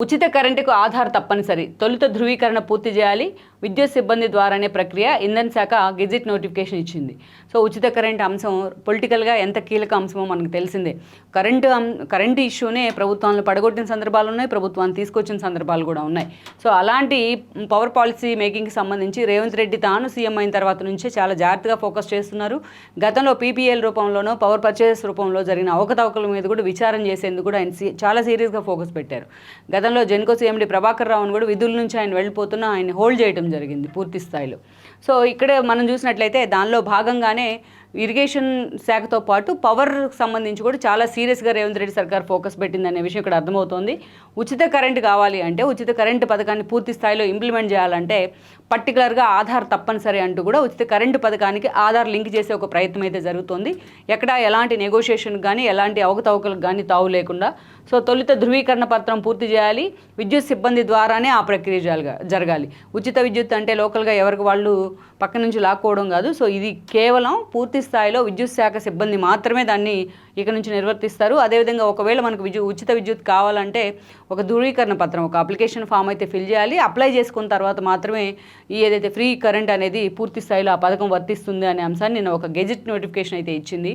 ఉచిత కరెంటుకు ఆధార్ తప్పనిసరి. తొలుత ధృవీకరణ పూర్తి చేయాలి. విద్యుత్ సిబ్బంది ద్వారానే ప్రక్రియ. ఇంధన శాఖ గెజిట్ నోటిఫికేషన్ ఇచ్చింది. సో ఉచిత కరెంటు అంశం పొలిటికల్గా ఎంత కీలక అంశమో మనకు తెలిసిందే. కరెంటు ఇష్యూనే ప్రభుత్వాలను పడగొట్టిన సందర్భాలు ఉన్నాయి, ప్రభుత్వాన్ని తీసుకొచ్చిన సందర్భాలు కూడా ఉన్నాయి. సో అలాంటి పవర్ పాలసీ మేకింగ్కి సంబంధించి రేవంత్ రెడ్డి తాను సీఎం అయిన తర్వాత నుంచే చాలా జాగ్రత్తగా ఫోకస్ చేస్తున్నారు. గతంలో పీపీఎల్ రూపంలోనో పవర్ పర్చేస్ రూపంలో జరిగిన అవకతవకల మీద కూడా విచారణ చేసేందుకు కూడా ఆయన చాలా సీరియస్గా ఫోకస్ పెట్టారు. గతంలో జెన్కో సీఎండీ ప్రభాకర్ రావును కూడా విధుల నుంచి ఆయన వెళ్ళిపోతున్న ఆయన హోల్డ్ చేయడం జరిగింది పూర్తి స్థాయిలో. సో ఇక్కడ మనం చూసినట్లయితే దానిలో భాగంగానే ఇరిగేషన్ శాఖతో పాటు పవర్ సంబంధించి కూడా చాలా సీరియస్గా రేవంత్ రెడ్డి సర్కార్ ఫోకస్ పెట్టిందనే విషయం ఇక్కడ అర్థమవుతోంది. ఉచిత కరెంటు కావాలి అంటే, ఉచిత కరెంటు పథకాన్ని పూర్తి స్థాయిలో ఇంప్లిమెంట్ చేయాలంటే పర్టికులర్గా ఆధార్ తప్పనిసరి అంటూ కూడా ఉచిత కరెంటు పథకానికి ఆధార్ లింక్ చేసే ఒక ప్రయత్నం అయితే జరుగుతోంది. ఎక్కడ ఎలాంటి నెగోషియేషన్ కానీ ఎలాంటి అవకతవకలకు కానీ తావు లేకుండా. సో తొలుత ధృవీకరణ పత్రం పూర్తి చేయాలి. విద్యుత్ సిబ్బంది ద్వారానే ఆ ప్రక్రియ జరగాలి. ఉచిత విద్యుత్ అంటే లోకల్గా ఎవరికి వాళ్ళు పక్క నుంచి లాక్కోవడం కాదు. సో ఇది కేవలం పూర్తి స్థాయిలో విద్యుత్ శాఖ సిబ్బంది మాత్రమే దాన్ని ఇక నుంచి నిర్వర్తిస్తారు. అదేవిధంగా ఒకవేళ మనకు ఉచిత విద్యుత్ కావాలంటే ఒక ధృవీకరణ పత్రం, ఒక అప్లికేషన్ ఫామ్ అయితే ఫిల్ చేయాలి. అప్లై చేసుకున్న తర్వాత మాత్రమే ఈ ఏదైతే ఫ్రీ కరెంట్ అనేది పూర్తి స్థాయిలో ఆ పథకం వర్తిస్తుంది అనే అంశాన్ని నిన్న ఒక గెజిట్ నోటిఫికేషన్ అయితే ఇచ్చింది.